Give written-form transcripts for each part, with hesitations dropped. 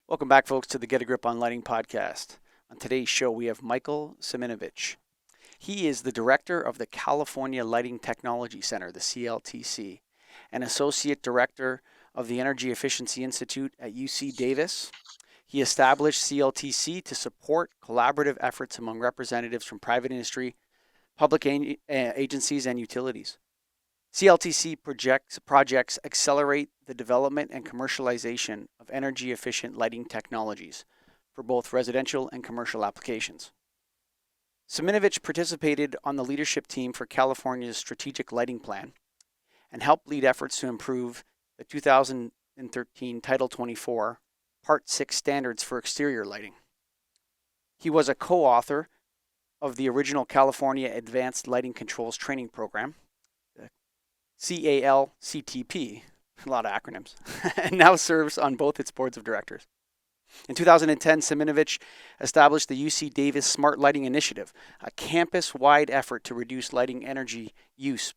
Welcome back, folks, to the Get a Grip on Lighting podcast. On today's show, we have Michael Siminovitch. He is the director of the California Lighting Technology Center, the CLTC, and associate director of the Energy Efficiency Institute at UC Davis. He established CLTC to support collaborative efforts among representatives from private industry, public agencies, and utilities. CLTC projects accelerate the development and commercialization of energy-efficient lighting technologies for both residential and commercial applications. Siminovitch participated on the leadership team for California's strategic lighting plan and helped lead efforts to improve the 2013 Title 24 Part 6 standards for exterior lighting. He was a co-author of the original California Advanced Lighting Controls Training Program, CALCTP, a lot of acronyms, and now serves on both its boards of directors. In 2010, Siminovitch established the UC Davis Smart Lighting Initiative, a campus-wide effort to reduce lighting energy use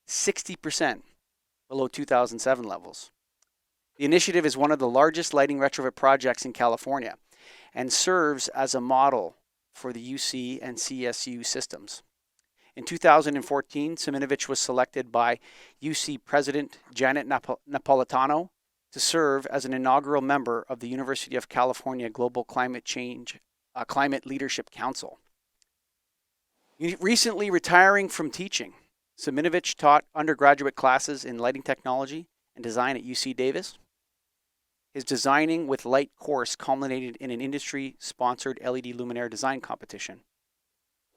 60% below 2007 levels. The initiative is one of the largest lighting retrofit projects in California and serves as a model for the UC and CSU systems. In 2014, Siminovitch was selected by UC President Janet Napolitano to serve as an inaugural member of the University of California Global Climate Leadership Council. Recently retiring from teaching, Siminovitch taught undergraduate classes in lighting technology and design at UC Davis. His Designing with Light course culminated in an industry-sponsored LED luminaire design competition.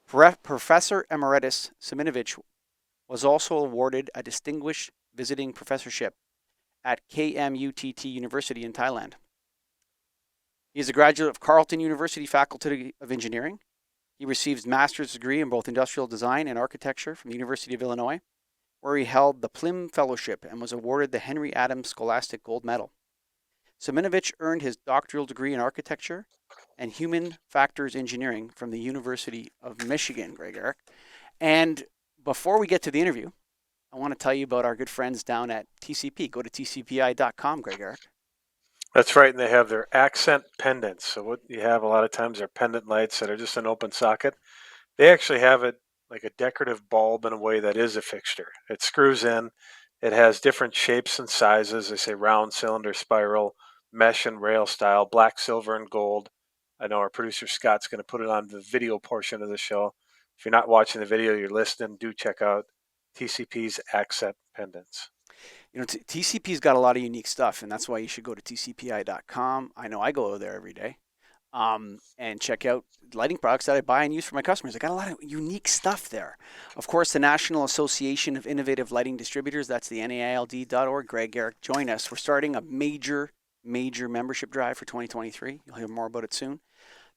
Professor Emeritus Siminovitch was also awarded a distinguished visiting professorship at KMUTT University in Thailand. He is a graduate of Carleton University Faculty of Engineering. He received a master's degree in both industrial design and architecture from the University of Illinois, where he held the Plim Fellowship and was awarded the Henry Adams Scholastic Gold Medal. Siminovitch earned his doctoral degree in architecture and human factors engineering from the University of Michigan, Greg Eric. And before we get to the interview, I want to tell you about our good friends down at TCP. Go to tcpi.com, Greg Eric. That's right, and they have their accent pendants. So what you have a lot of times are pendant lights that are just an open socket. They actually have it like a decorative bulb in a way that is a fixture. It screws in. It has different shapes and sizes. They say round, cylinder, spiral, mesh and rail style, black, silver, and gold. I know our producer Scott's going to put it on the video portion of the show. If you're not watching the video, you're listening, do check out TCP's accent pendants. You know, TCP's got a lot of unique stuff, and that's why you should go to tcpi.com. I know I go there every day and check out lighting products that I buy and use for my customers. I got a lot of unique stuff there. Of course, the National Association of Innovative Lighting Distributors, that's the NAILD.org. Greg Eric, join us. We're starting a major membership drive for 2023. You'll hear more about it soon.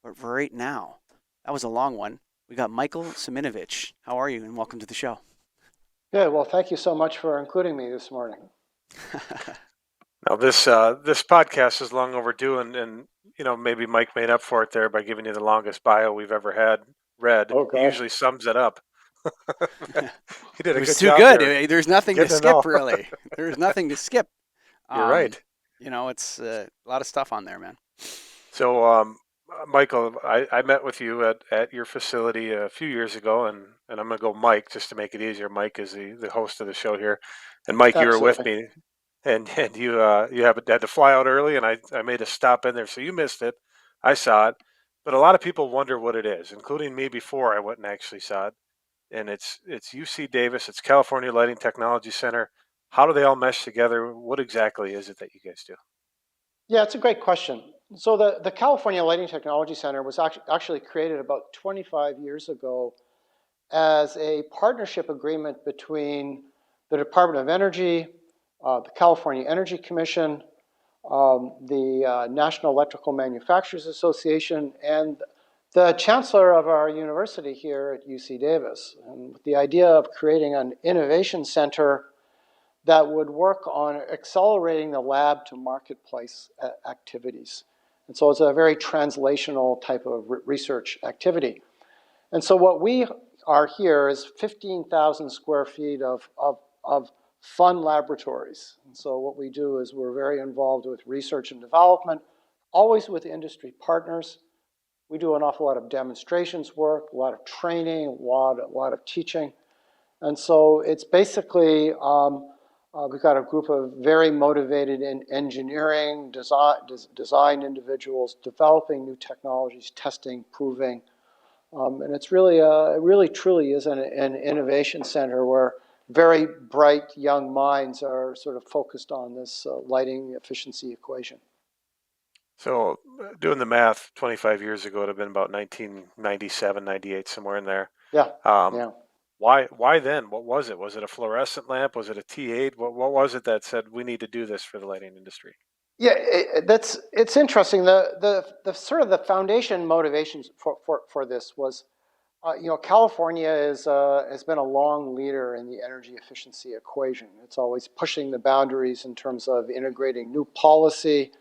But for right now, that was a long one. We got Michael Siminovitch. How are you? And welcome to the show. Good. Well, thank you so much for including me this morning. Now, this podcast is long overdue, and you know, maybe Mike made up for it there by giving you the longest bio we've ever had read. Oh, He usually sums it up. He did a It was good too job good. there. There's nothing to Getting it skip, all. really. There's nothing to skip. You're right. You know, it's a lot of stuff on there, man. So, Michael, I met with you at your facility a few years ago, and I'm going to go Mike just to make it easier. Mike is the host of the show here. And Mike, you were with me, and you had to fly out early, and I made a stop in there, so you missed it. I saw it, but a lot of people wonder what it is, including me before I went and actually saw it. And it's UC Davis, it's California Lighting Technology Center. How do they all mesh together? What exactly is it that you guys do? Yeah, it's a great question. So the California Lighting Technology Center was actually created about 25 years ago as a partnership agreement between the Department of Energy, the California Energy Commission, the National Electrical Manufacturers Association, and the chancellor of our university here at UC Davis. And with the idea of creating an innovation center that would work on accelerating the lab to marketplace activities. And so it's a very translational type of research activity. And so what we are here is 15,000 square feet of fun laboratories. And so what we do is we're very involved with research and development, always with industry partners. We do an awful lot of demonstrations work, a lot of training, a lot of teaching. And so it's basically, we've got a group of very motivated engineering, design individuals, developing new technologies, testing, proving. And it's really, it really truly is an innovation center where very bright young minds are sort of focused on this lighting efficiency equation. So doing the math, 25 years ago, it would have been about 1997, 98, somewhere in there. Yeah, Um, yeah. why then? What was it? Was it a fluorescent lamp? Was it a T8? What was it that said we need to do this for the lighting industry? Yeah, it's interesting. The sort of the foundation motivations for this was, California has been a long leader in the energy efficiency equation. It's always pushing the boundaries in terms of integrating new policy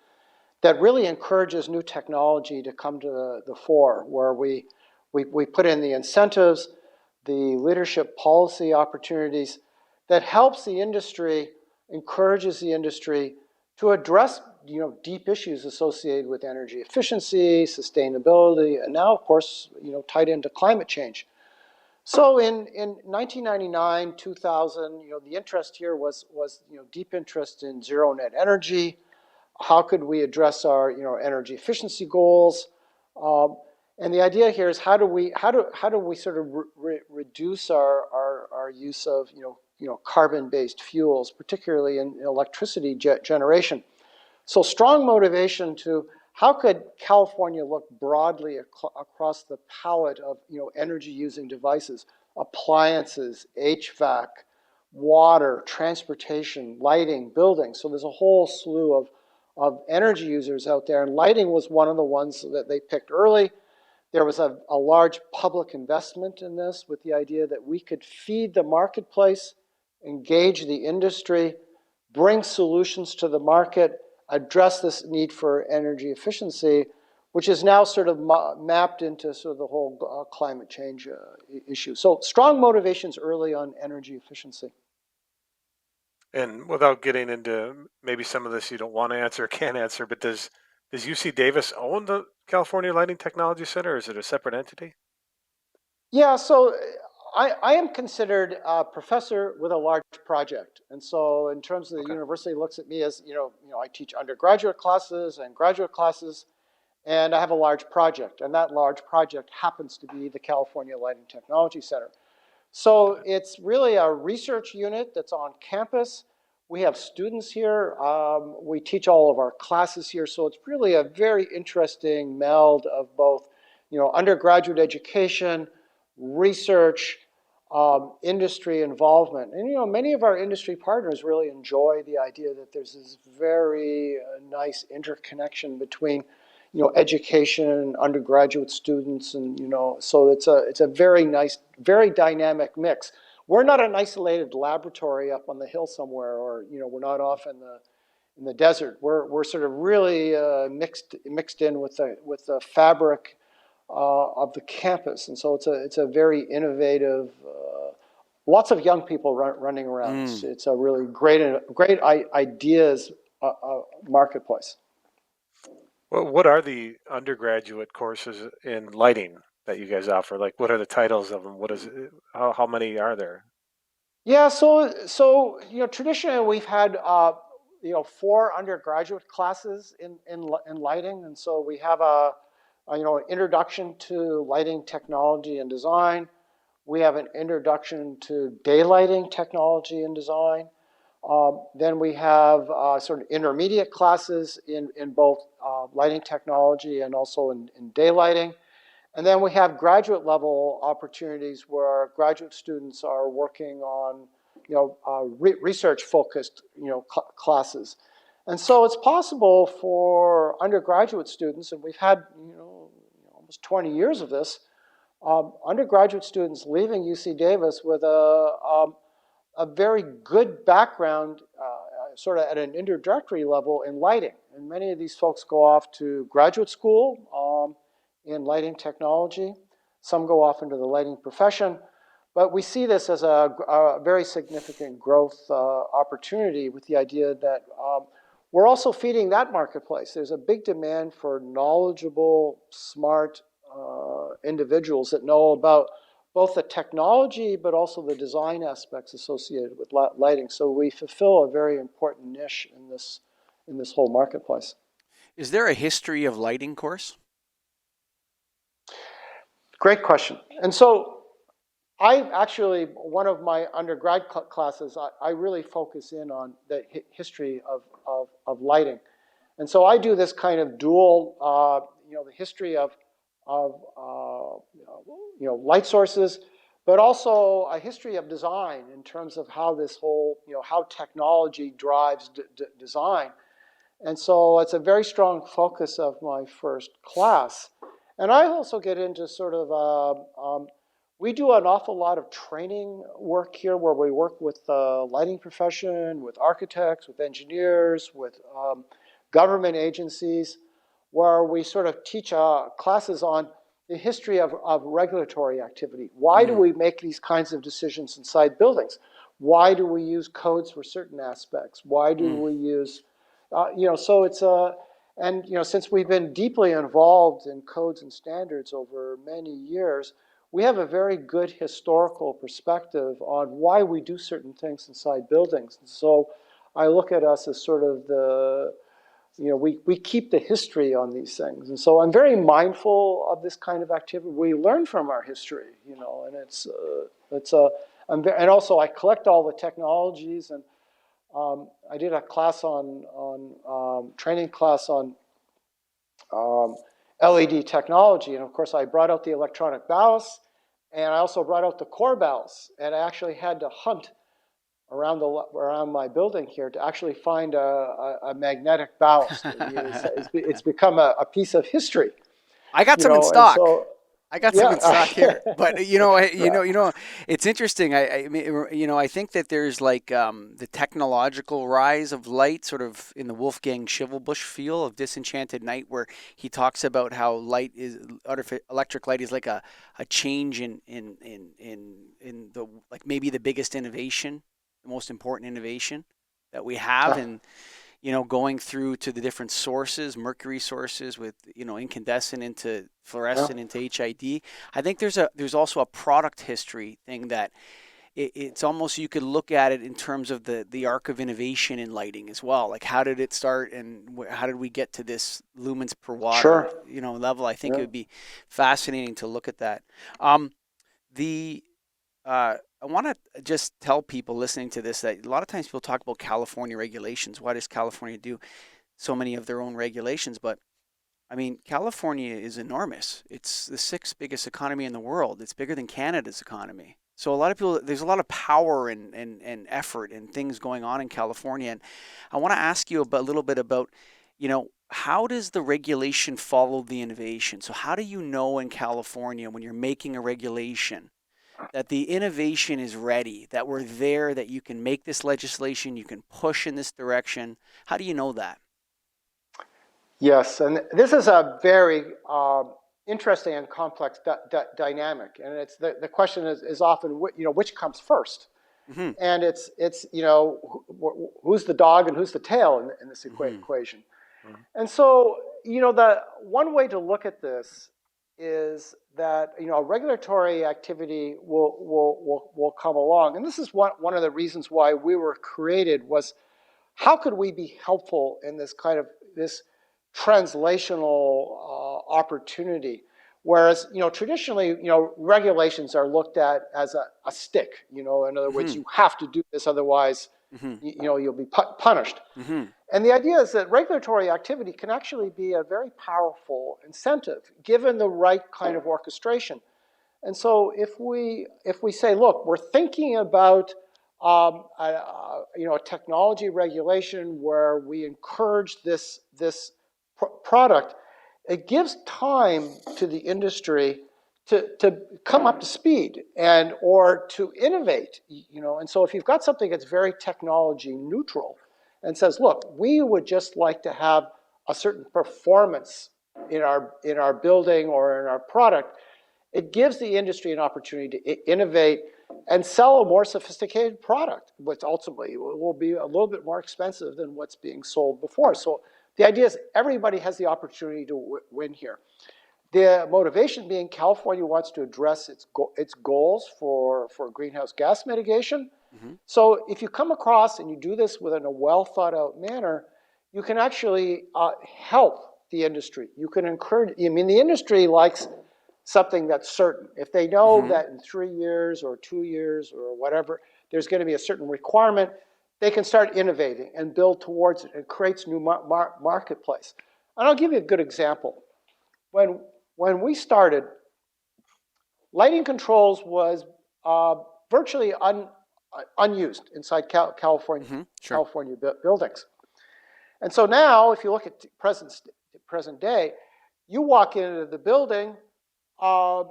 that really encourages new technology to come to the fore, where we put in the incentives, the leadership policy opportunities that helps the industry, encourages the industry to address deep issues associated with energy efficiency, sustainability, and now, of course, tied into climate change. So in 1999, 2000, the interest here was deep interest in zero net energy. How could we address our energy efficiency goals? And the idea here is how do we sort of reduce our use of carbon-based fuels, particularly in electricity generation. So strong motivation to how could California look broadly across the palette of energy using devices, appliances, HVAC, water, transportation, lighting, buildings. So there's a whole slew of energy users out there, and lighting was one of the ones that they picked early. There was a large public investment in this with the idea that we could feed the marketplace, engage the industry, bring solutions to the market, address this need for energy efficiency, which is now sort of mapped into sort of the whole climate change issue. So strong motivations early on energy efficiency. And without getting into maybe some of this you don't want to answer or can't answer, but does UC Davis own the California Lighting Technology Center, or is it a separate entity? Yeah, so I am considered a professor with a large project. And so in terms of the Okay. university looks at me as, I teach undergraduate classes and graduate classes, and I have a large project. And that large project happens to be the California Lighting Technology Center. Got So it. it's really a research unit that's on campus. We have students here. We teach all of our classes here. So it's really a very interesting meld of both, undergraduate education, research, industry involvement. And, many of our industry partners really enjoy the idea that there's this very nice interconnection between education, undergraduate students, and so it's a very nice, very dynamic mix. We're not an isolated laboratory up on the hill somewhere, or we're not off in the desert. We're sort of really mixed in with the fabric of the campus, and so it's a very innovative. Lots of young people running around. It's a really great ideas marketplace. Well, what are the undergraduate courses in lighting that you guys offer? Like, what are the titles of them? What is it? How many are there? Yeah, so traditionally we've had 4 undergraduate classes in lighting, and so we have an introduction to lighting technology and design. We have an introduction to daylighting technology and design. Then we have sort of intermediate classes in both lighting technology and also in daylighting. And then we have graduate level opportunities where graduate students are working on, research focused, classes. And so it's possible for undergraduate students, and we've had, almost 20 years of this, undergraduate students leaving UC Davis with a very good background, sort of at an introductory level in lighting. And many of these folks go off to graduate school in lighting technology. Some go off into the lighting profession. But we see this as a very significant growth opportunity with the idea that we're also feeding that marketplace. There's a big demand for knowledgeable, smart individuals that know about both the technology but also the design aspects associated with lighting. So we fulfill a very important niche in this whole marketplace. Is there a history of lighting course? Great question. And so I actually, one of my undergrad classes, I really focus in on the history of lighting. And so I do this kind of dual, the history of light sources, but also a history of design in terms of how this whole, how technology drives design. And so it's a very strong focus of my first class. And I also get into sort of, we do an awful lot of training work here where we work with the lighting profession, with architects, with engineers, with government agencies, where we sort of teach classes on the history of regulatory activity. Why do we make these kinds of decisions inside buildings? Why do we use codes for certain aspects? Why do we use, so it's and since we've been deeply involved in codes and standards over many years, we have a very good historical perspective on why we do certain things inside buildings. And so I look at us as sort of we keep the history on these things. And so I'm very mindful of this kind of activity. We learn from our history, and and also I collect all the technologies, and I did a class training class on LED technology. And of course I brought out the electronic ballast, and I also brought out the core ballast, and I actually had to hunt around my building here to actually find a magnetic ballast. It's become a piece of history. I got some in stock. So, I got some in stock here, but it's interesting. I mean, I think that there's like the technological rise of light, sort of in the Wolfgang Schivelbusch feel of Disenchanted Night, where he talks about how electric light is like a change in the, like, maybe the biggest innovation, the most important innovation that we have, and going through to the different sources, mercury sources with, incandescent into fluorescent into HID. I think there's also a product history thing that it's almost, you could look at it in terms of the arc of innovation in lighting as well. Like, how did it start and how did we get to this lumens per watt, level? I think it would be fascinating to look at that. I want to just tell people listening to this that a lot of times people talk about California regulations. Why does California do so many of their own regulations? But I mean, California is enormous. It's the sixth biggest economy in the world. It's bigger than Canada's economy. So a lot of people, there's a lot of power and effort and things going on in California. And I want to ask you a little bit about, how does the regulation follow the innovation? So how do you know in California when you're making a regulation that the innovation is ready, that we're there, that you can make this legislation, you can push in this direction? How do you know that? Yes, and this is a very interesting and complex dynamic. And it's the question is often, which comes first? Mm-hmm. And it's who's the dog and who's the tail in this equation. Mm-hmm. And so, the one way to look at this is that regulatory activity will come along, and this is one of the reasons why we were created, was how could we be helpful in this kind of this translational opportunity. Whereas traditionally regulations are looked at as a stick. In other words, you have to do this, otherwise you'll be punished. Mm-hmm. And the idea is that regulatory activity can actually be a very powerful incentive given the right kind of orchestration. And so if we say, look, we're thinking about a technology regulation where we encourage this product, it gives time to the industry to come up to speed or to innovate. And so if you've got something that's very technology neutral and says, look, we would just like to have a certain performance in our building or in our product, it gives the industry an opportunity to innovate and sell a more sophisticated product, which ultimately will be a little bit more expensive than what's being sold before. So the idea is everybody has the opportunity to win here. The motivation being California wants to address its goals for greenhouse gas mitigation. Mm-hmm. So if you come across and you do this within a well thought out manner, you can actually help the industry. You can encourage, I mean, the industry likes something that's certain. If they know Mm-hmm. that in 3 years or 2 years or whatever, there's going to be a certain requirement, they can start innovating and build towards it. It creates new marketplace. And I'll give you a good example. When we started, lighting controls was virtually unused inside California, Mm-hmm. Sure. California buildings. And so now, if you look at present day, you walk into the building, uh,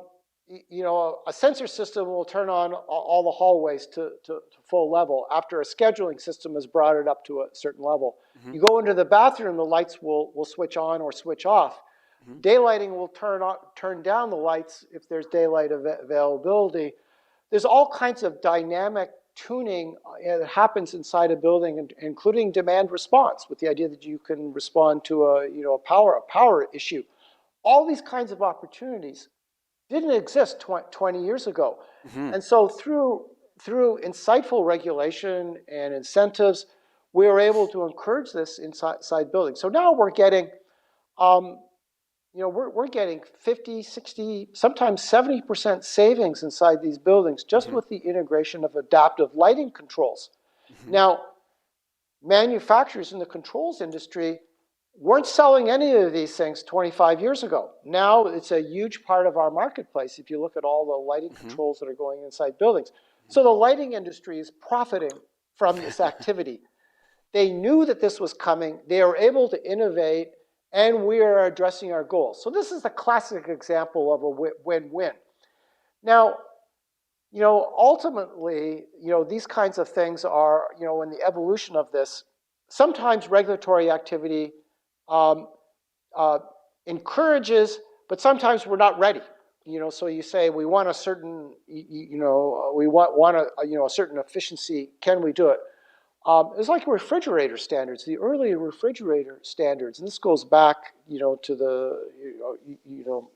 a sensor system will turn on all the hallways to full level after a scheduling system has brought it up to a certain level. Mm-hmm. You go into the bathroom, the lights will switch on or switch off. Mm-hmm. Daylighting will turn down the lights if there's daylight availability. There's all kinds of dynamic tuning that happens inside a building, including demand response, with the idea that you can respond to a power issue. All these kinds of opportunities didn't exist 20 years ago. Mm-hmm. And so through insightful regulation and incentives, we were able to encourage this inside buildings. So now we're getting we're getting 50, 60, sometimes 70% savings inside these buildings just Mm-hmm. with the integration of adaptive lighting controls. Mm-hmm. Now, manufacturers in the controls industry weren't selling any of these things 25 years ago. Now it's a huge part of our marketplace if you look at all the lighting Mm-hmm. controls that are going inside buildings. So the lighting industry is profiting from this activity. They knew that this was coming. They were able to innovate, and we are addressing our goals. So this is a classic example of a win-win. Now, ultimately, these kinds of things are, in the evolution of this, sometimes regulatory activity encourages, but sometimes we're not ready. So you say we want a certain, we want a certain efficiency. Can we do it? It's like refrigerator standards, the early refrigerator standards, and this goes back, to the,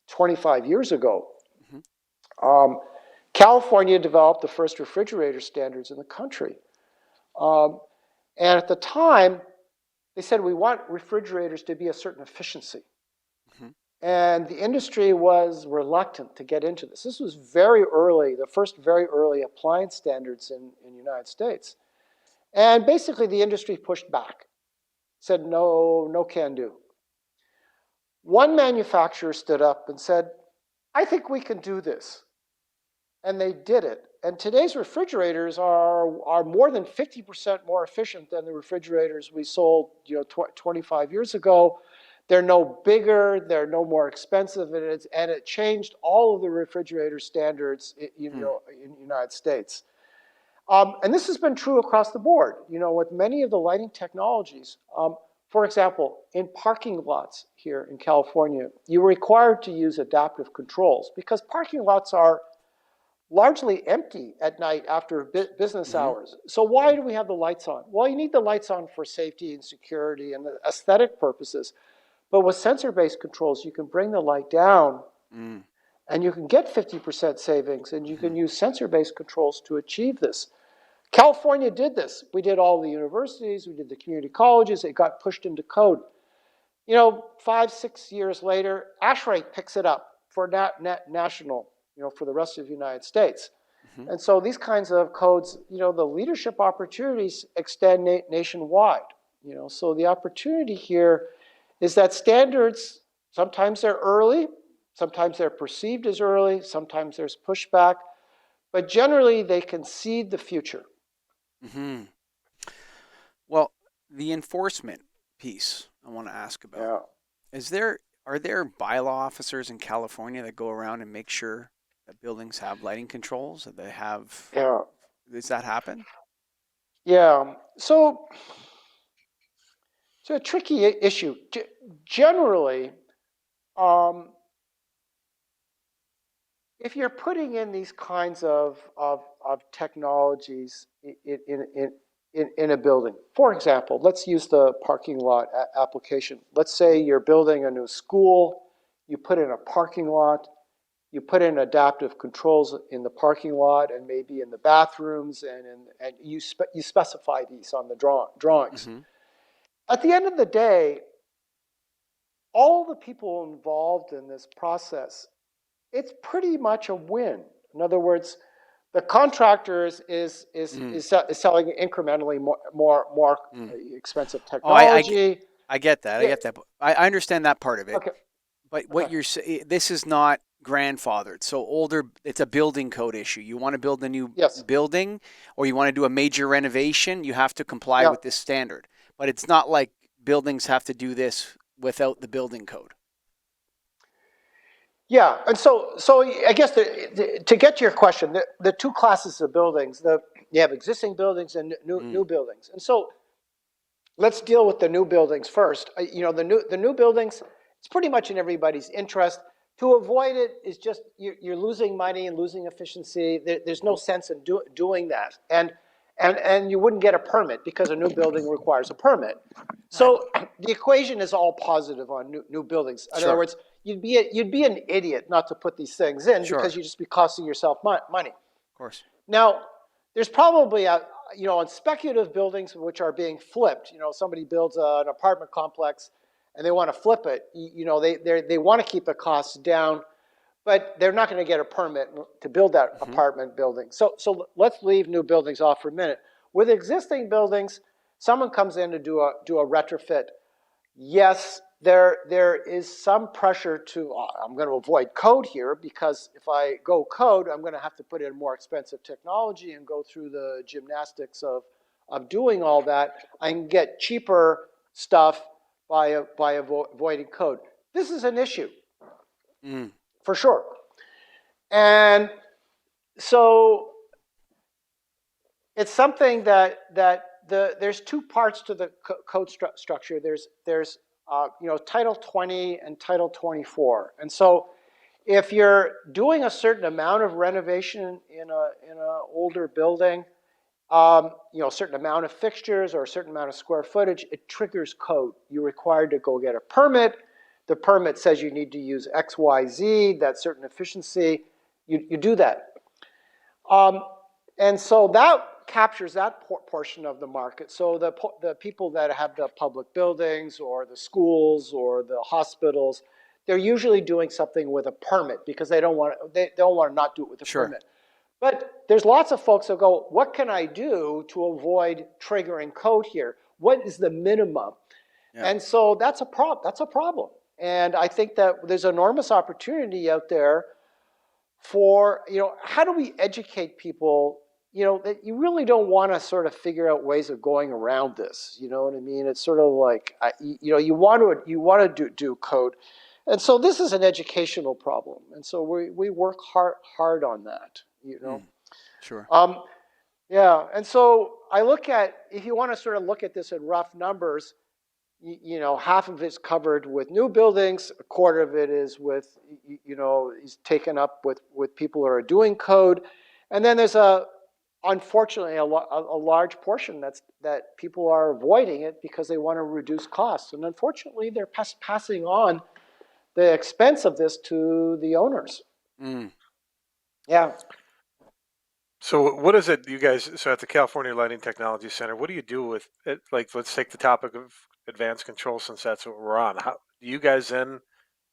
25 years ago. Mm-hmm. California developed the first refrigerator standards in the country. And at the time, they said we want refrigerators to be a certain efficiency. Mm-hmm. And the industry was reluctant to get into this. This was very early, the first very early appliance standards in the United States. And basically the industry pushed back, said no can do. One manufacturer stood up and said, I think we can do this. And they did it. And today's refrigerators are more than 50% more efficient than the refrigerators we sold 25 years ago. They're no bigger, they're no more expensive, and it changed all of the refrigerator standards in the United States. And this has been true across the board, with many of the lighting technologies. For example, in parking lots here in California, you're required to use adaptive controls because parking lots are largely empty at night after business Mm-hmm. hours. So why do we have the lights on? Well, you need the lights on for safety and security and aesthetic purposes. But with sensor-based controls, you can bring the light down and you can get 50% savings, and you can use sensor-based controls to achieve this. California did this. We did all the universities, we did the community colleges, it got pushed into code. 5, 6 years later, ASHRAE picks it up for national, for the rest of the United States. Mm-hmm. And so these kinds of codes, the leadership opportunities extend nationwide. So the opportunity here is that standards, sometimes they're early, sometimes they're perceived as early, sometimes there's pushback, but generally they can seed the future. Mm-hmm. Well, the enforcement piece I want to ask about. Yeah. Are there bylaw officers in California that go around and make sure that buildings have lighting controls, that they have, Yeah. does that happen? Yeah. So it's a tricky issue. Generally, if you're putting in these kinds of technologies in a building, for example, let's use the parking lot application. Let's say you're building a new school, you put in a parking lot, you put in adaptive controls in the parking lot and maybe in the bathrooms, and you specify these on the drawings. Mm-hmm. At the end of the day, all the people involved in this process, it's pretty much a win. In other words, the contractor is selling incrementally more expensive Oh, technology. I get that. I Yeah. get that. I understand that part of it. Okay. But what Okay. you're saying, this is not grandfathered. So older, it's a building code issue. You want to build a new Yes. building or you want to do a major renovation, you have to comply Yeah. with this standard. But it's not like buildings have to do this without the building code. Yeah, and so I guess to get to your question, the two classes of buildings, you have existing buildings and new buildings, and so let's deal with the new buildings first. The new buildings, it's pretty much in everybody's interest. To avoid it is just you're losing money and losing efficiency. There's no sense in doing that, and you wouldn't get a permit because a new building requires a permit. Right. So the equation is all positive on new buildings. In other Sure. words, you'd be an idiot not to put these things in Sure. because you'd just be costing yourself money. Of course. Now, there's probably on speculative buildings which are being flipped. Somebody builds an apartment complex and they want to flip it. They want to keep the costs down, but they're not going to get a permit to build that apartment building. So let's leave new buildings off for a minute. With existing buildings, someone comes in to do a retrofit. Yes, there is some pressure to, I'm going to avoid code here because if I go code, I'm going to have to put in more expensive technology and go through the gymnastics of doing all that. I can get cheaper stuff by avoiding code. This is an issue, for sure. And so it's something that there's two parts to the code structure. There's Title 20 and Title 24. And so if you're doing a certain amount of renovation in a older building, a certain amount of fixtures or a certain amount of square footage, it triggers code. You're required to go get a permit. The permit says you need to use X, Y, Z, that certain efficiency. You do that. And so that captures that portion of the market. So the people that have the public buildings or the schools or the hospitals, they're usually doing something with a permit because they don't want to not do it with a permit. But there's lots of folks that go, what can I do to avoid triggering code here? What is the minimum? Yeah. And so that's a problem. And I think that there's enormous opportunity out there for, how do we educate people, that you really don't want to sort of figure out ways of going around this. You know what I mean? It's sort of like, you want to do code. And so this is an educational problem. And so we work hard on that, Sure. Yeah. And so I look at, if you want to sort of look at this in rough numbers, half of it's covered with new buildings, a quarter of it is with, is taken up with people who are doing code. And then there's unfortunately, a large portion that people are avoiding it because they want to reduce costs. And unfortunately, they're passing on the expense of this to the owners. Yeah. So what is it you guys, so at the California Lighting Technology Center, what do you do with it? Like, let's take the topic of advanced control since that's what we're on. How do you guys then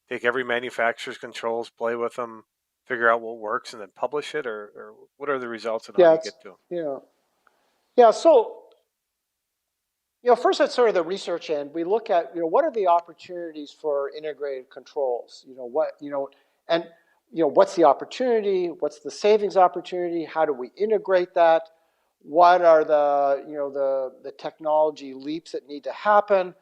take every manufacturer's controls, play with them, figure out what works, and then publish it? Or what are the results and how do you get to them? Yeah. Yeah, so, first at sort of the research end, we look at, what are the opportunities for integrated controls? What's the opportunity? What's the savings opportunity? How do we integrate that? What are the technology leaps that need to happen?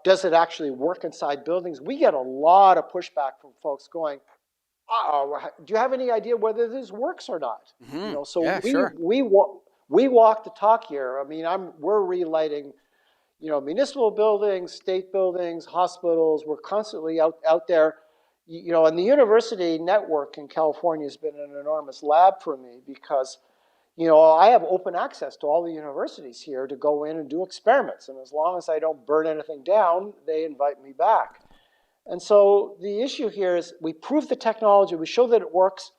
Does it actually work inside buildings? We get a lot of pushback from folks going, do you have any idea whether this works or not? So yeah, sure. we walk the talk here. I mean, we're relighting, municipal buildings, state buildings, hospitals. We're constantly out there, and the university network in California has been an enormous lab for me because, I have open access to all the universities here to go in and do experiments. And as long as I don't burn anything down, they invite me back. And so the issue here is we prove the technology, we show that it works,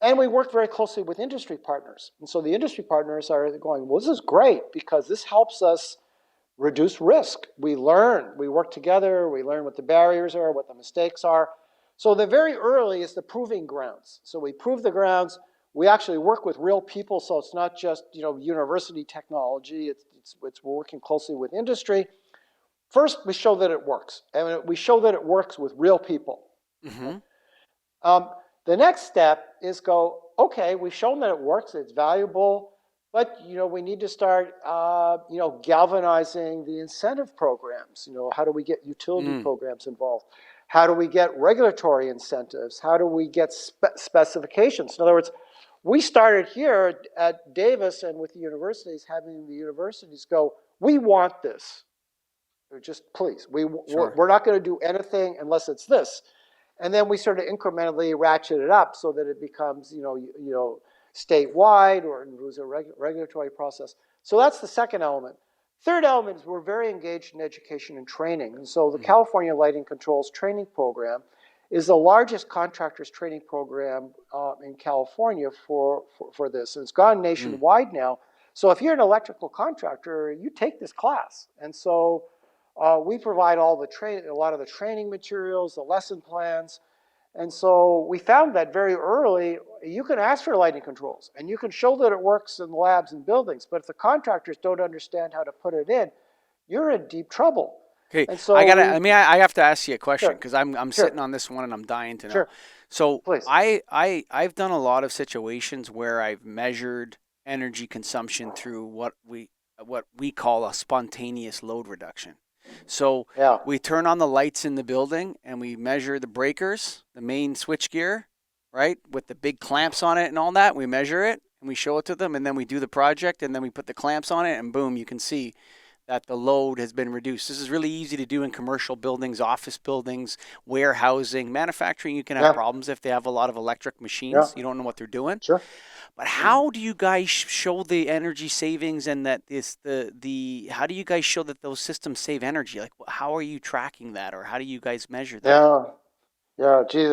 and we work very closely with industry partners. And so the industry partners are going, well, this is great because this helps us reduce risk. We learn, we work together, we learn what the barriers are, what the mistakes are. So the very early is the proving grounds. So we prove the grounds. We actually work with real people, so it's not just university technology. We're working closely with industry. First, we show that it works, and we show that it works with real people. Mm-hmm. The next step is go, okay, we've shown that it works, it's valuable, but we need to start galvanizing the incentive programs. How do we get utility programs involved? How do we get regulatory incentives? How do we get specifications? In other words, we started here at Davis and with the universities, having the universities go, we want this. Just please, we're not going to do anything unless it's this. And then we sort of incrementally ratchet it up so that it becomes, statewide or there's a regulatory process. So that's the second element. Third element is we're very engaged in education and training. And so the California Lighting Controls Training Program is the largest contractors training program in California for this. And it's gone nationwide now. So if you're an electrical contractor, you take this class. And so we provide a lot of the training materials, the lesson plans. And so we found that very early, you can ask for lighting controls and you can show that it works in labs and buildings. But if the contractors don't understand how to put it in, you're in deep trouble. Okay, and so I have to ask you a question Sure. because I'm Sure. sitting on this one and I'm dying to know. Sure. So Please. I've done a lot of situations where I've measured energy consumption through what we call a spontaneous load reduction. So Yeah. we turn on the lights in the building and we measure the breakers, the main switch gear, right, with the big clamps on it and all that. We measure it and we show it to them, and then we do the project and then we put the clamps on it, and boom, you can see that the load has been reduced. This is really easy to do in commercial buildings, office buildings, warehousing, manufacturing. You can have problems if they have a lot of electric machines. You don't know what they're doing. Sure. But how do you guys show the energy savings and that how do you guys show that those systems save energy? Like, how are you tracking that, or how do you guys measure that? Yeah. Gee,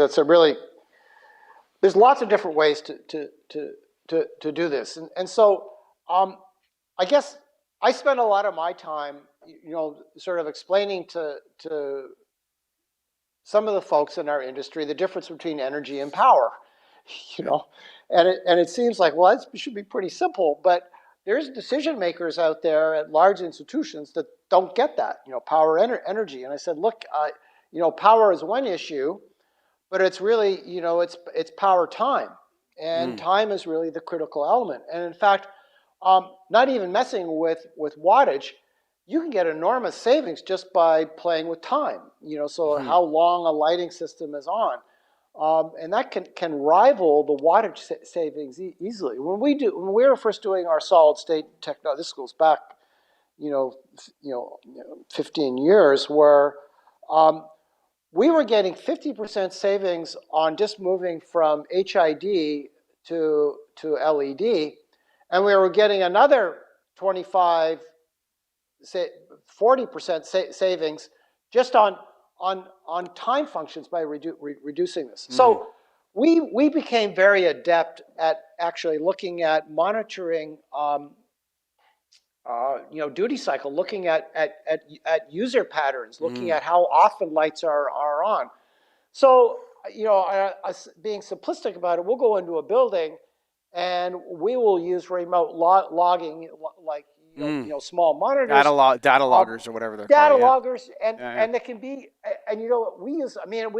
there's lots of different ways to do this. And so I guess I spend a lot of my time, sort of explaining to some of the folks in our industry the difference between energy and power. And it seems like, well, it should be pretty simple, but there's decision makers out there at large institutions that don't get that, power energy. And I said, look, power is one issue, but it's really, it's power time, and time is really the critical element. And in fact, not even messing with wattage, you can get enormous savings just by playing with time. So how long a lighting system is on. And that can rival the wattage savings easily. When we were first doing our solid state technology, this goes back, 15 years, where we were getting 50% savings on just moving from HID to LED, and we were getting another 25, 40% savings just on time functions by reducing this. So we became very adept at actually looking at monitoring, duty cycle, looking at user patterns, looking at how often lights are on. So, being simplistic about it, we'll go into a building and we will use remote logging, like small monitors, data loggers or whatever they're data called. loggers, and they can be, and we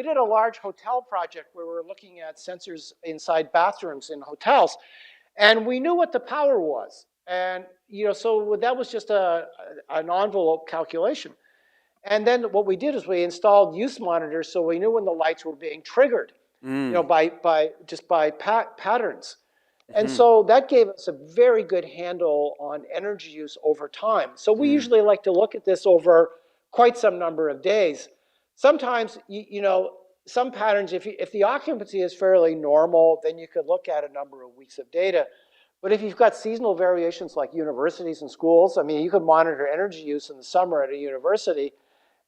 did a large hotel project where we were looking at sensors inside bathrooms in hotels, and we knew what the power was, and so that was just an envelope calculation. And then what we did is we installed use monitors, so we knew when the lights were being triggered, by patterns. And so that gave us a very good handle on energy use over time. So we usually like to look at this over quite some number of days. Sometimes, some patterns, if the occupancy is fairly normal, then you could look at a number of weeks of data. But if you've got seasonal variations like universities and schools, I mean, you could monitor energy use in the summer at a university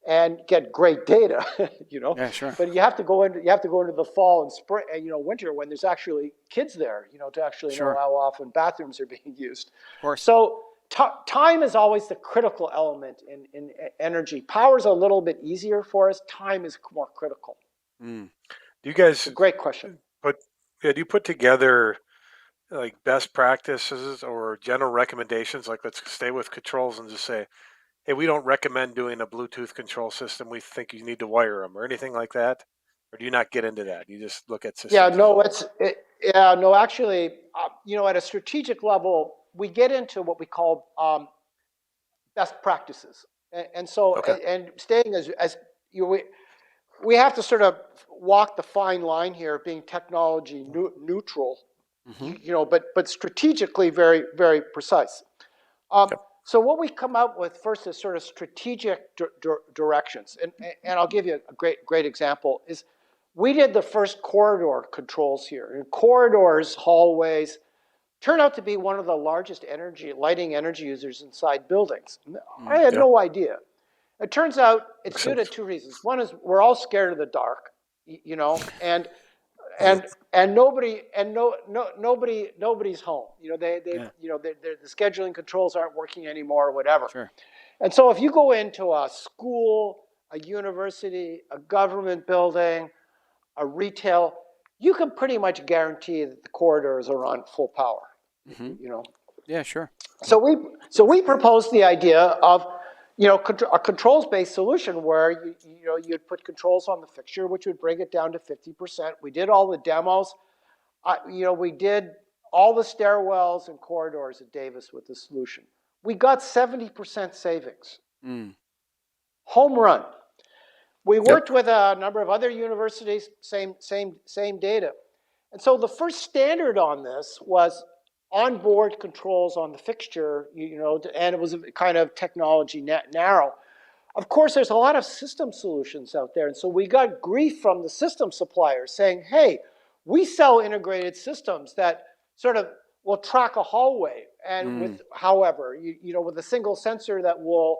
and get great data, Yeah, sure. But you have to go into the fall and spring, winter when there's actually kids there, to actually know Sure. how often bathrooms are being used. Of course. So time is always the critical element in energy. Power is a little bit easier for us. Time is more critical. Mm. Do you guys Great question. do you put together like best practices or general recommendations? Like, let's stay with controls and just say, hey, we don't recommend doing a Bluetooth control system. We think you need to wire them or anything like that. Or do you not get into that? You just look at systems? Yeah, no, actually, at a strategic level, we get into what we call best practices. And so, Okay. and staying as we have to sort of walk the fine line here, being technology neutral, but strategically very, very precise. So what we come up with first is sort of strategic directions, and I'll give you a great example. Is we did the first corridor controls here, and corridors, hallways, turn out to be one of the largest lighting energy users inside buildings. I had no idea. It turns out it's due to two reasons. One is we're all scared of the dark, and nobody's home. The scheduling controls aren't working anymore, or whatever. Sure. And so if you go into a school, a university, a government building, a retail, you can pretty much guarantee that the corridors are on full power. Yeah, sure. So we proposed the idea of a controls-based solution where you'd put controls on the fixture, which would bring it down to 50%. We did all the demos. We did all the stairwells and corridors at Davis with the solution. We got 70% savings. Home run. We worked with a number of other universities, same data. And so the first standard on this was onboard controls on the fixture, and it was a kind of technology narrow. Of course, there's a lot of system solutions out there, and so we got grief from the system suppliers saying, hey, we sell integrated systems that sort of will track a hallway, and with a single sensor that will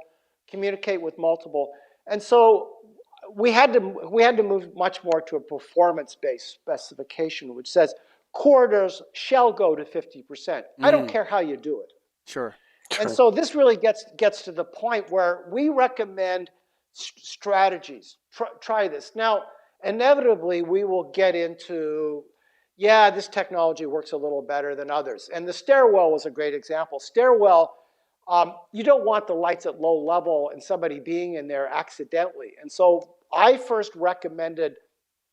communicate with multiple. And so we had to move much more to a performance-based specification, which says corridors shall go to 50%. I don't care how you do it. Sure. And so this really gets to the point where we recommend strategies. Try this. Now, inevitably, we will get into, this technology works a little better than others. And the stairwell was a great example. Stairwell, you don't want the lights at low level and somebody being in there accidentally. And so I first recommended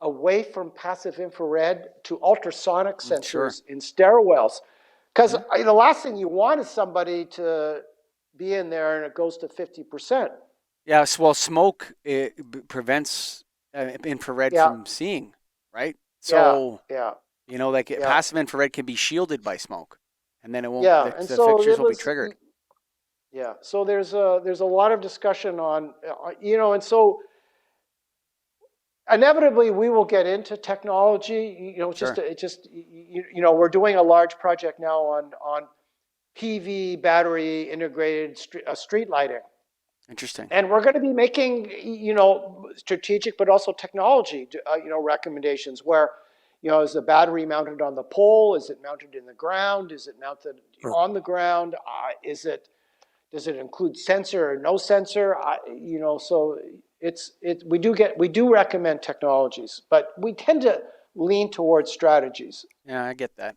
away from passive infrared to ultrasonic sensors in stairwells. Because the last thing you want is somebody to be in there and it goes to 50%. Yeah, well, smoke prevents infrared from seeing, right? So, passive infrared can be shielded by smoke, and then it won't. The fixtures will be triggered. Yeah, so there's a lot of discussion on, and so inevitably we will get into technology. We're doing a large project now on PV battery integrated street lighting. Interesting. And we're going to be making strategic but also technology recommendations where is the battery mounted on the pole? Is it mounted in the ground? Is it mounted on the ground? Does it include sensor or no sensor? So we do recommend technologies, but we tend to lean towards strategies. Yeah, I get that.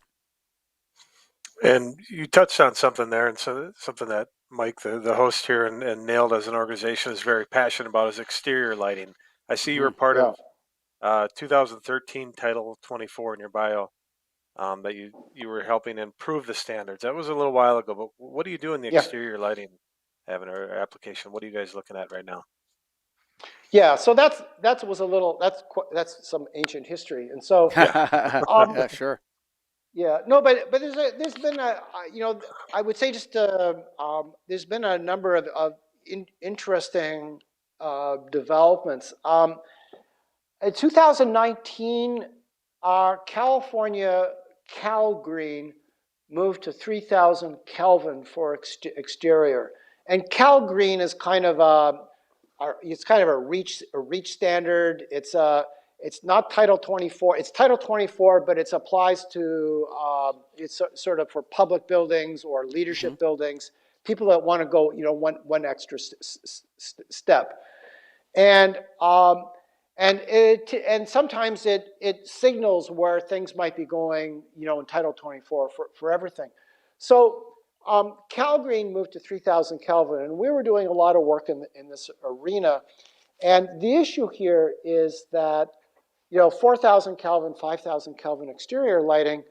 And you touched on something there, and so something that Mike, the host here, and Nailed as an organization is very passionate about is exterior lighting. I see you were part of 2013 Title 24 in your bio, that you were helping improve the standards. That was a little while ago, but what do you do in the exterior lighting application? What are you guys looking at right now? Yeah, so that's some ancient history, and so yeah, sure. Yeah, no, but there's been I would say there's been a number of interesting developments. In 2019, California Cal Green moved to 3,000 Kelvin for exterior, and Cal Green is kind of a reach standard. It's not Title 24. It's Title 24, but it applies to it's sort of for public buildings or leadership buildings, people that want to go one extra step. And and sometimes it signals where things might be going, in Title 24 for everything. So Cal Green moved to 3,000 Kelvin, and we were doing a lot of work in this arena. And the issue here is that 4,000 Kelvin, 5,000 Kelvin exterior lighting,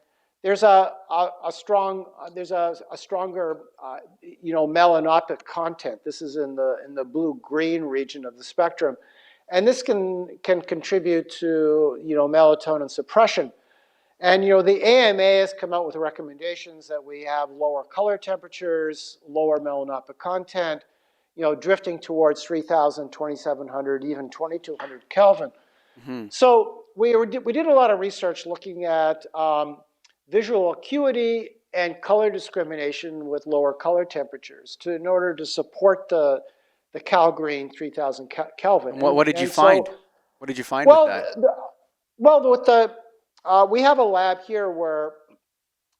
there's a stronger melanopic content. This is in the blue-green region of the spectrum, and this can contribute to melatonin suppression. And the AMA has come out with recommendations that we have lower color temperatures, lower melanopic content, drifting towards 3,000, 2,700, even 2,200 Kelvin. Mm-hmm. So we did a lot of research looking at visual acuity and color discrimination with lower color temperatures in order to support the Cal Green 3,000 Kelvin. What did you find? What did you find with that? We have a lab here where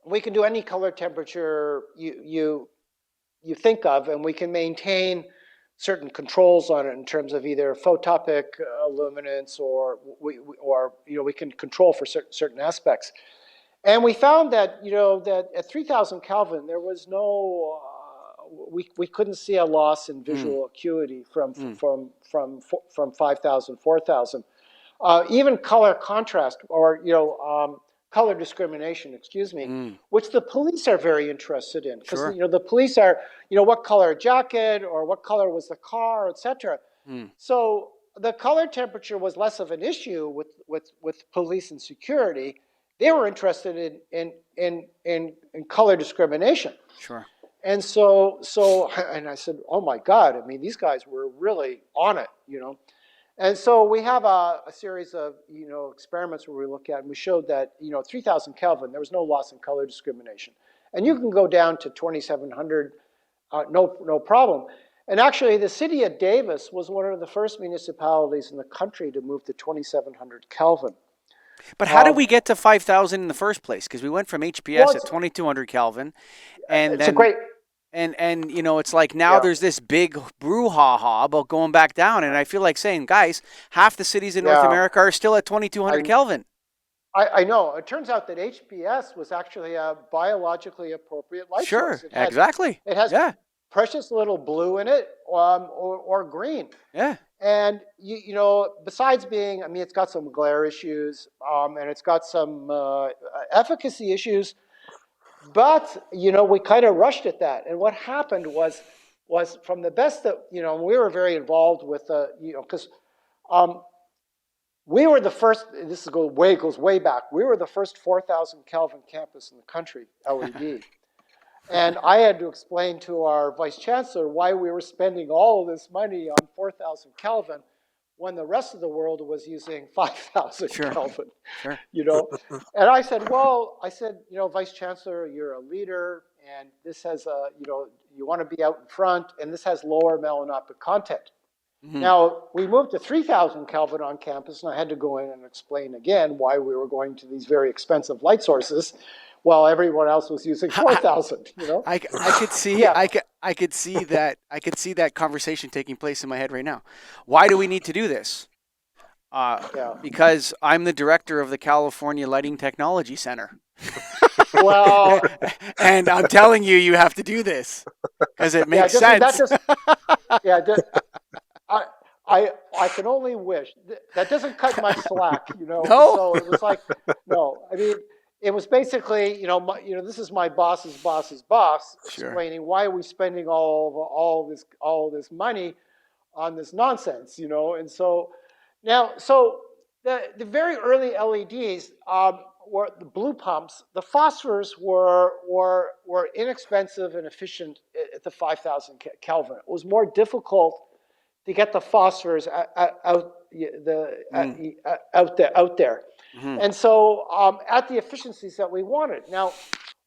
we can do any color temperature you think of, and we can maintain certain controls on it in terms of either photopic luminance or we can control for certain aspects. And we found that that at 3,000 Kelvin there was no we couldn't see a loss in visual acuity from 5,000, 4,000. Even color contrast or color discrimination, excuse me, which the police are very interested in, because the police are what color jacket or what color was the car, etc. So the color temperature was less of an issue with police and security. They were interested in color discrimination. Sure. And so and I said, oh my God, I mean, these guys were really on it, And so we have a series of experiments where we look at, and we showed that 3,000 Kelvin there was no loss in color discrimination, and you can go down to 2,700, no problem. And actually, the city of Davis was one of the first municipalities in the country to move to 2,700 Kelvin. But how did we get to 5,000 in the first place? Because we went from HPS at 2,200 Kelvin, and it's then a great. And it's like now there's this big brouhaha about going back down, and I feel like saying, guys, half the cities in North America are still at 2,200 Kelvin. I know. It turns out that HPS was actually a biologically appropriate light source. Exactly. It has precious little blue in it, or green. Yeah. And besides being, I mean, it's got some glare issues, and it's got some efficacy issues. But we kind of rushed at that, and what happened was from the best that we were very involved with because we were the first. This goes way back. We were the first 4,000 Kelvin campus in the country, LED, and I had to explain to our vice chancellor why we were spending all of this money on 4,000 Kelvin when the rest of the world was using 5,000 Kelvin. Sure. And I said, Vice Chancellor, you're a leader, and this has you want to be out in front, and this has lower melanopic content. Mm-hmm. Now, we moved to 3,000 Kelvin on campus, and I had to go in and explain again why we were going to these very expensive light sources while everyone else was using 4,000, I could see I could see that conversation taking place in my head right now. Why do we need to do this? Because I'm the director of the California Lighting Technology Center. Well, and I'm telling you, you have to do this because it makes sense. I can only wish. That doesn't cut my slack, No. So it was like, no. I mean, it was basically, this is my boss's boss's boss explaining why are we spending all this money on this nonsense, and so now, the very early LEDs were the blue pumps. The phosphors were inexpensive and efficient at the 5,000 Kelvin. It was more difficult to get the phosphorus out there. Mm-hmm. And so at the efficiencies that we wanted. Now,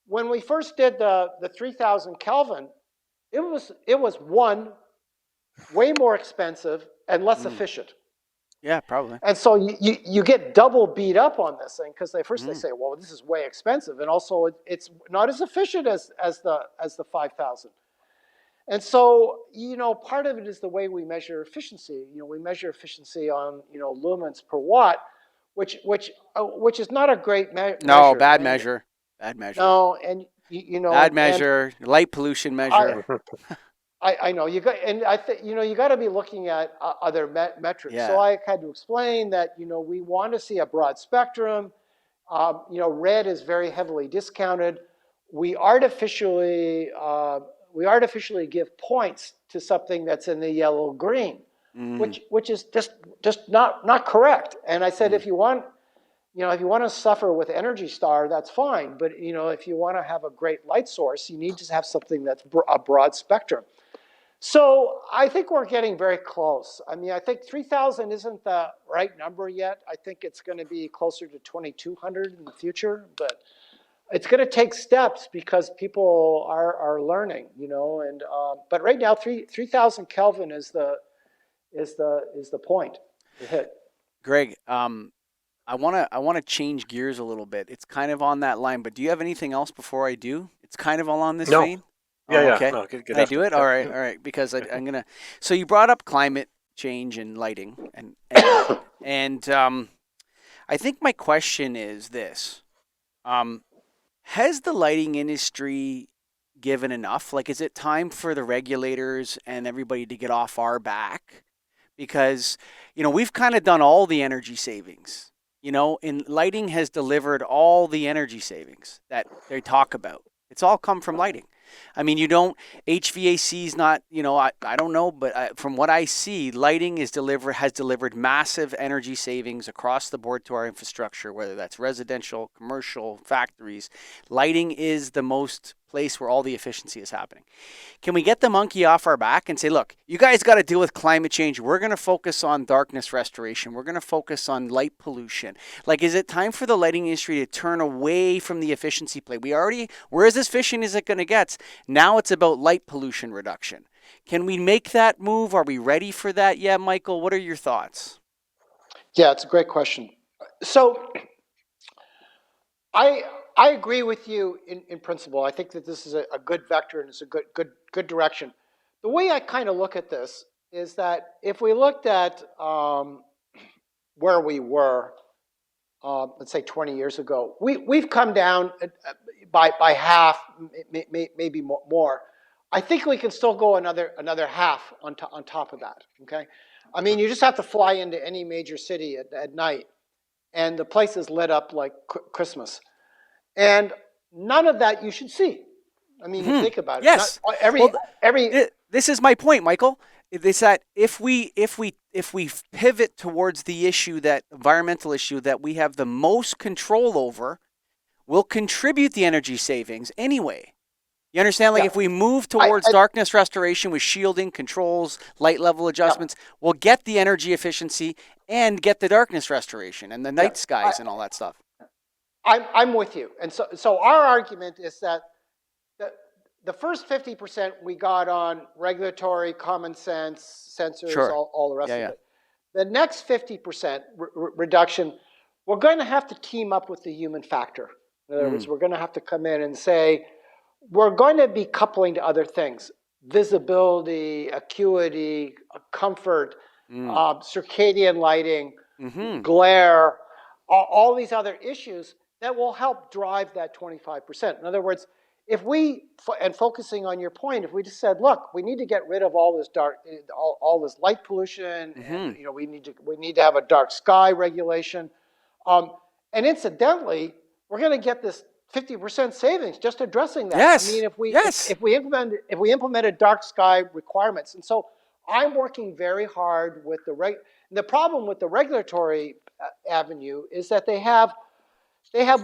when we first did the 3000 Kelvin, it was one, way more expensive and less efficient. Yeah, probably. And so you get double beat up on this thing because they say, well, this is way expensive, and also it's not as efficient as the 5000. And so, part of it is the way we measure efficiency. We measure efficiency on, lumens per watt, which is not a great measure. No, bad measure. Bad measure. No, and bad measure. Light pollution measure. I know you got, and I think you got to be looking at other metrics. Yeah. So I had to explain that we want to see a broad spectrum. Red is very heavily discounted. We artificially give points to something that's in the yellow green, which is just not correct. And I said, if you want to suffer with Energy Star, that's fine. But if you want to have a great light source, you need to have something that's a broad spectrum. So I think we're getting very close. I mean, I think 3000 isn't the right number yet. I think it's going to be closer to 2200 in the future, but it's going to take steps because people are learning, and but right now 3000 Kelvin is the point to hit. Greg, I want to change gears a little bit. It's kind of on that line, but do you have anything else before I do? It's kind of along this vein. Yeah, okay. No, good Can I do it? All right. Because I'm gonna. So you brought up climate change and lighting, and I think my question is this: has the lighting industry given enough? Like, is it time for the regulators and everybody to get off our back? Because we've kind of done all the energy savings. And lighting has delivered all the energy savings that they talk about. It's all come from lighting. I mean, HVAC is not, I don't know, but from what I see, lighting has delivered massive energy savings across the board to our infrastructure, whether that's residential, commercial, factories. Lighting is the most place where all the efficiency is happening. Can we get the monkey off our back and say, look, you guys got to deal with climate change. We're going to focus on darkness restoration. We're going to focus on light pollution. Like, is it time for the lighting industry to turn away from the efficiency play? We're as efficient as it going to get. Now it's about light pollution reduction. Can we make that move? Are we ready for that yet, Michael? What are your thoughts? Yeah, it's a great question. So I agree with you in principle. I think that this is a good vector and it's a good direction. The way I kind of look at this is that if we looked at where we were, let's say 20 years ago, we've come down by half, maybe more. I think we can still go another half on top of that. Okay, I mean, you just have to fly into any major city at night, and the place is lit up like Christmas. And none of that you should see. I mean, you think about it. Yes. This is my point, Michael. Is that if we pivot towards the environmental issue that we have the most control over, we'll contribute the energy savings anyway. You understand? Like, if we move towards darkness restoration with shielding, controls, light level adjustments, we'll get the energy efficiency and get the darkness restoration and the night skies and all that stuff. I'm with you. And so our argument is that the first 50% we got on regulatory, common sense, sensors, all the rest of it. The next 50% reduction, we're going to have to team up with the human factor. In other words, we're going to have to come in and say, we're going to be coupling to other things: visibility, acuity, comfort, circadian lighting, glare, all these other issues that will help drive that 25%. In other words, if we, and focusing on your point, if we just said, look, we need to get rid of all this all this light pollution, and we need to have a dark sky regulation, and incidentally, we're going to get this 50% savings just addressing that. Yes. I mean, if we implemented dark sky requirements, and so I'm working very hard with the problem with the regulatory avenue is that they have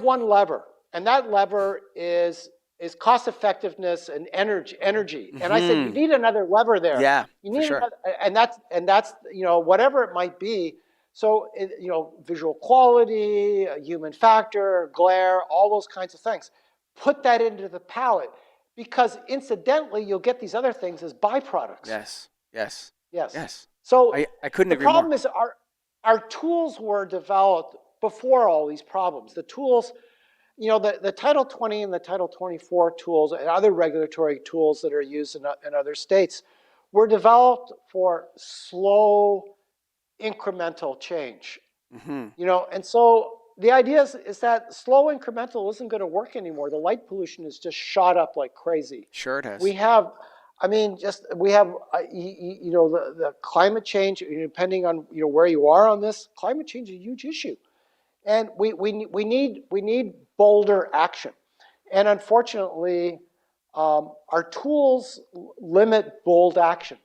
one lever, and that lever is is cost effectiveness and energy. And I said, you Mm-hmm. need another lever there. Yeah, You for need sure. another, and that's whatever it might be. So visual quality, human factor, glare, all those kinds of things. Put that into the palette, because incidentally you'll get these other things as byproducts. Yes, yes, Yes. yes. So I couldn't the agree more. problem is our tools were developed before all these problems. The tools, the Title 20 and the Title 24 tools and other regulatory tools that are used in other states were developed for slow, incremental change. Mm-hmm. And so the idea is that slow incremental isn't going to work anymore. The light pollution has just shot up like crazy. Sure it has. We have, we have, the climate change. Depending on where you are on this, climate change is a huge issue, and we need bolder action. And unfortunately, our tools limit bold action.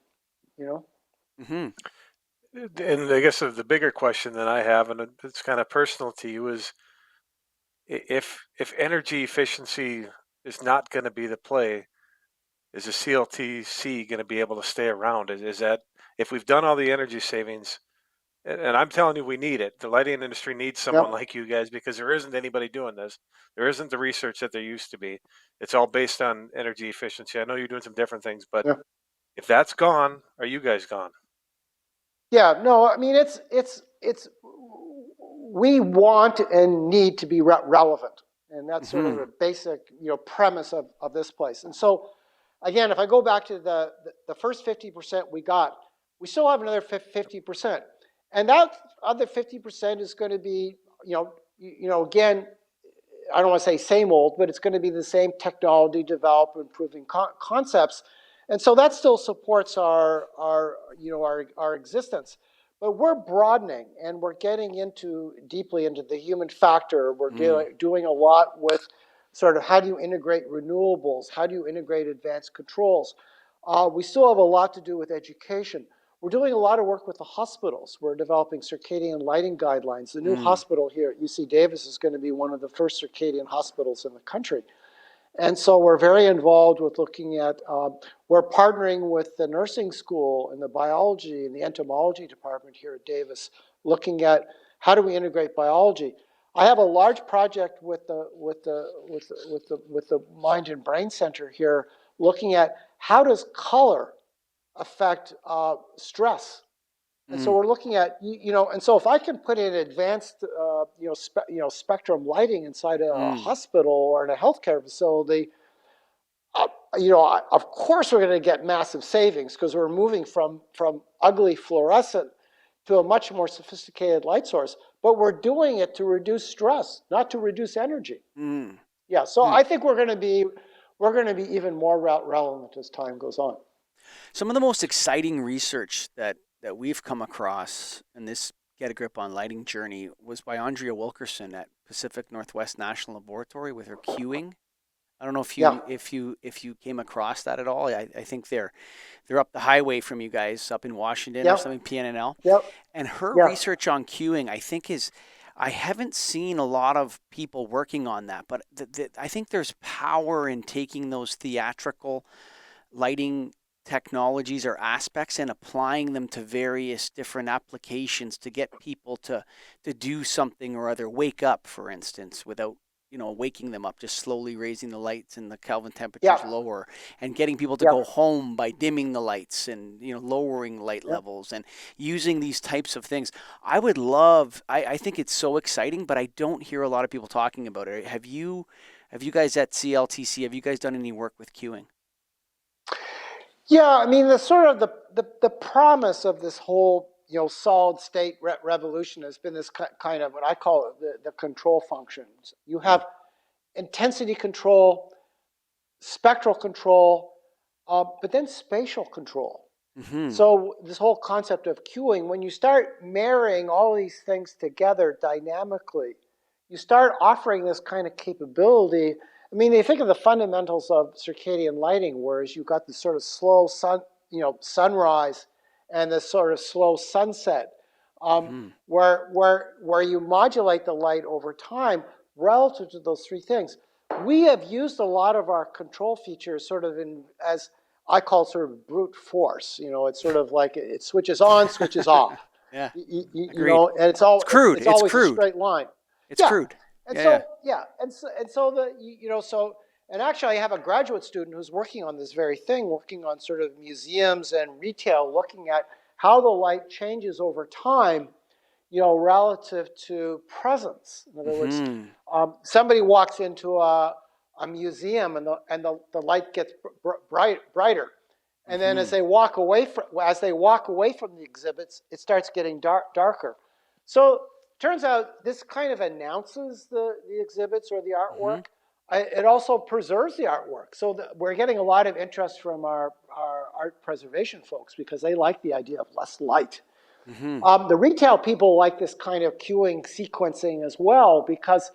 Mm-hmm. And I guess the bigger question that I have, and it's kind of personal to you, is if energy efficiency is not going to be the play, is the CLTC going to be able to stay around? Is that, if we've done all the energy savings, and I'm telling you, we need it. The lighting industry needs someone Yep. like you guys, because there isn't anybody doing this. There isn't the research that there used to be. It's all based on energy efficiency. I know you're doing some different things, but Yeah. if that's gone, are you guys gone? Yeah. No. I mean, it's we want and need to be relevant, and that's sort of Mm-hmm. the basic premise of this place. And so, again, if I go back to the first 50% we got, we still have another 50%, and that other 50% is going to be again, I don't want to say same old, but it's going to be the same technology develop, improving concepts, and so that still supports our existence. But we're broadening, and we're getting deeply into the human factor. We're Mm. doing a lot with sort of how do you integrate renewables, how do you integrate advanced controls. We still have a lot to do with education. We're doing a lot of work with the hospitals. We're developing circadian lighting guidelines. The new Mm. hospital here at UC Davis is going to be one of the first circadian hospitals in the country. And so we're very involved with looking at, we're partnering with the nursing school and the biology and the entomology department here at Davis, looking at how do we integrate biology. I have a large project with the Mind and Brain Center here, looking at how does color affect stress. And so Mm. we're looking at, and so if I can put in advanced, spectrum lighting inside a Mm. hospital or in a healthcare facility, of course we're going to get massive savings, because we're moving from ugly fluorescent to a much more sophisticated light source. But we're doing it to reduce stress, not to reduce energy. Mm. Yeah. So Hmm. I think we're going to be even more relevant as time goes on. Some of the most exciting research that we've come across in this Get a Grip on Lighting journey was by Andrea Wilkerson at Pacific Northwest National Laboratory with her cueing. I don't know if Yeah. you came across that at all. I think they're up the highway from you guys, up in Washington or Yep. something, PNNL. Yep. And her Yeah. research on cueing, I think is, I haven't seen a lot of people working on that, but I think there's power in taking those theatrical lighting technologies or aspects and applying them to various different applications to get people to do something or other, wake up, for instance, without waking them up, just slowly raising the lights and the Kelvin temperatures Yeah. lower, and getting people to Yeah. go home by dimming the lights and lowering light Yeah. levels and using these types of things. I would love. I think it's so exciting, but I don't hear a lot of people talking about it. Have you guys at CLTC? Have you guys done any work with queuing? Yeah, I mean, the sort of the promise of this whole solid state revolution has been this kind of what I call it the control functions. You Mm. have intensity control, spectral control, but then spatial control. Mm-hmm. So this whole concept of queuing, when you start marrying all these things together dynamically, you start offering this kind of capability. I mean, they think of the fundamentals of circadian lighting, whereas you've got this sort of slow sunrise and this sort of slow sunset, Mm-hmm. where you modulate the light over time relative to those three things. we have used a lot of our control features sort of as I call sort of brute force. It's sort of like it switches on, switches off. Yeah, You agreed. know, and It's crude. it's It's always a crude. straight line. It's Yeah, crude. and Yeah, yeah. so yeah, and so and actually I have a graduate student who's working on this very thing, working on sort of museums and retail, looking at how the light changes over time, relative to presence. In other words, Mm-hmm. somebody walks into a museum and the light gets brighter, and then Mm-hmm. as they walk away from the exhibits, it starts getting darker. So turns out this kind of announces the exhibits or the Mm-hmm. artwork. It also preserves the artwork. So we're getting a lot of interest from our art preservation folks because they like the idea of less light. Mm-hmm. The retail people like this kind of queuing sequencing as well because,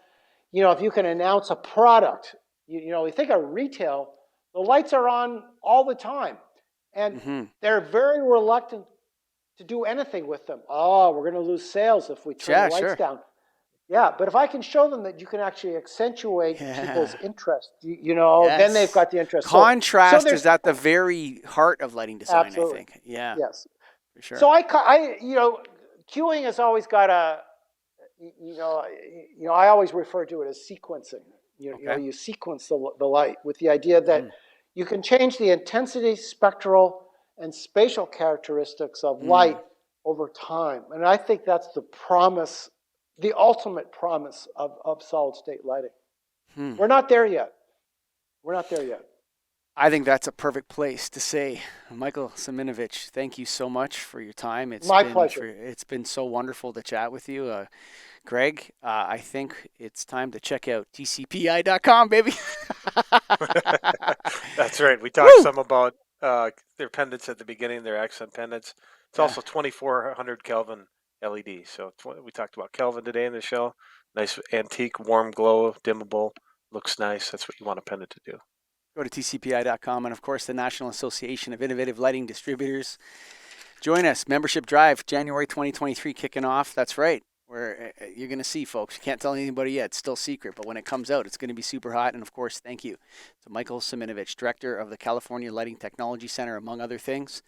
if you can announce a product, you think of retail, the lights are on all the time. And Mm-hmm. they're very reluctant to do anything with them. Oh, we're going to lose sales if we turn the Yeah, lights sure. down. Yeah, but if I can show them that you can actually accentuate people's Yeah. interest, then they've Yes. got the interest. So Contrast there's is at the very heart of lighting design, I absolutely, think. Yeah, yes. for sure. So queuing has always got I always refer to it as sequencing. Okay. You sequence the light with the idea that Mm-hmm. you can change the intensity, spectral, and spatial characteristics of light Mm. over time. And I think that's the promise, the ultimate promise of solid state lighting. Hmm. We're not there yet. We're not there yet. I think that's a perfect place to say, Michael Siminovitch, thank you so much for your time. My pleasure. It's been so wonderful to chat with you. Greg, I think it's time to check out tcpi.com, baby. That's right. We talked Woo! some about their pendants at the beginning, their accent pendants. It's Yeah. also 2400 Kelvin LED. So we talked about Kelvin today in the show. Nice antique, warm glow, dimmable. Looks nice. That's what you want a pendant to do. Go to tcpi.com and, of course, the National Association of Innovative Lighting Distributors. Join us. Membership Drive, January 2023, kicking off. That's right. Where you're going to see, folks. You can't tell anybody yet. It's still secret. But when it comes out, it's going to be super hot. And, of course, thank you to Michael Siminovitch, Director of the California Lighting Technology Center, among other things.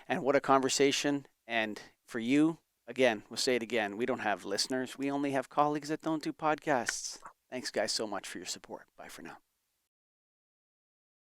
And what a conversation. And for you, again, we'll say it again. We don't have listeners. We only have colleagues that don't do podcasts. Thanks, guys, so much for your support. Bye for now.